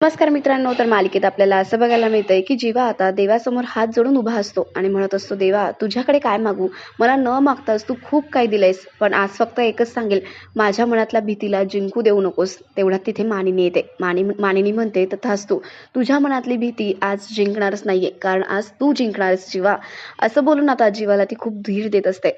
नमस्कार मित्रांनो. तर मालिकेत आपल्याला असं बघायला मिळतंय की जीवा आता देवासमोर हात जोडून उभा असतो आणि म्हणत असतो, देवा तुझ्याकडे काय मागू, मला न मागताच तू खूप काही दिलंयस, पण आज फक्त एकच सांगेल, माझ्या मनातल्या भीतीला जिंकू देऊ नकोस. तेवढ्यात तिथे मानिनी येते. मानिनी म्हणते, तथास्तु, तुझ्या मनातली भीती आज जिंकणारच नाहीये, कारण आज तू जिंकणारच जीवा. असं बोलून आता जीवाला ती खूप धीर देत असते.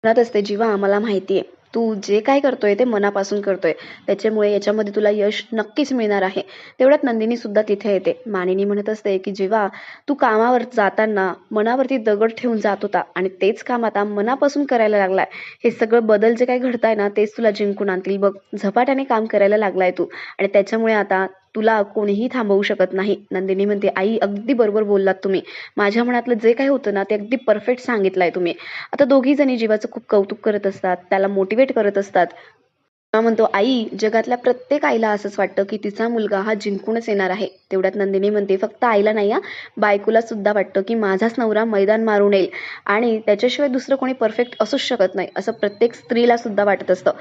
म्हणत असते, जीवा मला माहितीये तू जे काय करतोय ते मनापासून करतोय, त्याच्यामुळे याच्यामध्ये तुला यश नक्कीच मिळणार आहे. तेवढ्यात नंदिनी सुद्धा तिथे येते. मानिनी म्हणत असते की जीवा, तू कामावर जाताना मनावरती दगड ठेवून जात होता आणि तेच काम आता मनापासून करायला लागलाय. हे सगळं बदल जे काही घडताय ना, तेच तुला जिंकून आणतील बघ. झपाट्याने काम करायला लागलाय तू, आणि त्याच्यामुळे आता तुला कोणीही थांबवू शकत नाही. नंदिनी म्हणते, आई अगदी बरोबर बोललात तुम्ही. माझ्या मनातलं जे काही होतं ना, ते अगदी परफेक्ट सांगितलंय तुम्ही. आता दोघी जणी जीवाचं खूप कौतुक करत असतात, त्याला मोटिवेट करत असतात. तेव्हा म्हणतो, आई जगातल्या प्रत्येक आईला असंच वाटतं की तिचा मुलगा हा जिंकूनच येणार आहे. तेवढ्यात नंदिनी म्हणते, फक्त आईला नाही हा, बायकोला सुद्धा वाटतं की माझाच नवरा मैदान मारून येईल आणि त्याच्याशिवाय दुसरं कोणी परफेक्ट असूच शकत नाही, असं प्रत्येक स्त्रीला सुद्धा वाटत असतं.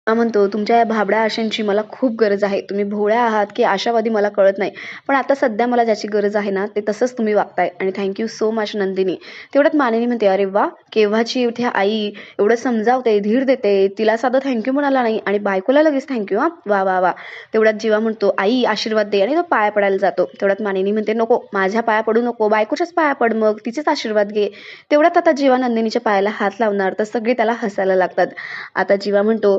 हा म्हणतो, तुमच्या या भाबड्या आशांची मला खूप गरज आहे. तुम्ही भोळ्या आहात की आशावादी मला कळत नाही, पण आता सध्या मला ज्याची गरज आहे ना, ते तसंच तुम्ही वागताय, आणि थँक्यू सो मच नंदिनी. तेवढ्यात मानिनी म्हणते, अरे वा, केव्हाची इथे आई एवढं समजावते, धीर देते, तिला साधं थँक्यू म्हणाला नाही आणि बायकोला लगेच थँक्यू. हा, वा वा वा. तेवढ्यात जीवा म्हणतो, आई आशीर्वाद दे, आणि तो पाया पडायला जातो. तेवढ्यात मानिनी म्हणते, नको, माझ्या पाया पडू नको, बायकोच्याच पाया पड, मग तिचेच आशीर्वाद घे. तेवढ्यात आता जीवा नंदिनीच्या पायाला हात लावणार तर सगळे त्याला हसायला लागतात. आता जीवा म्हणतो,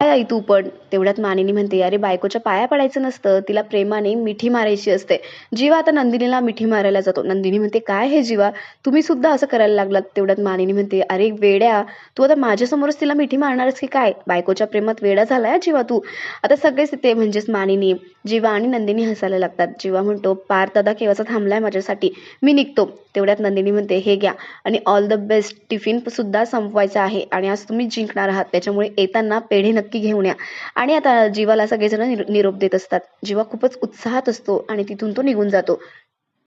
काय आई तू पण. तेवढ्यात मानिनी म्हणते, अरे बायकोच्या पाया पडायचं नसतं, तिला प्रेमाने मिठी मारायची असते. जीवा आता नंदिनीला मिठी मारायला जातो. नंदिनी म्हणते, काय हे जीवा, तुम्ही सुद्धा असं करायला लागलात. तेवढ्यात मानिनी म्हणते, अरे वेड्या, तू आता माझ्यासमोरच तिला मिठी मारणारच की काय, बायकोच्या प्रेमात वेडा झालाय जीवा तू. आता सगळेच ते म्हणजेच मानिनी, जीवा आणि नंदिनी हसायला लागतात. जीवा म्हणतो, पार दादा केव्हाचा थांबलाय माझ्यासाठी, मी निघतो. तेवढ्यात नंदिनी म्हणते, हे घ्या, आणि ऑल द बेस्ट, टिफिन सुद्धा संपवायचा आहे आणि आज तुम्ही जिंकणार आहात, त्याच्यामुळे येताना पेढे नक्की घेऊन या. आणि आता जीवाला सगळेजण निरोप देत असतात. जीवा खूपच उत्साहात असतो आणि तिथून तो निघून जातो.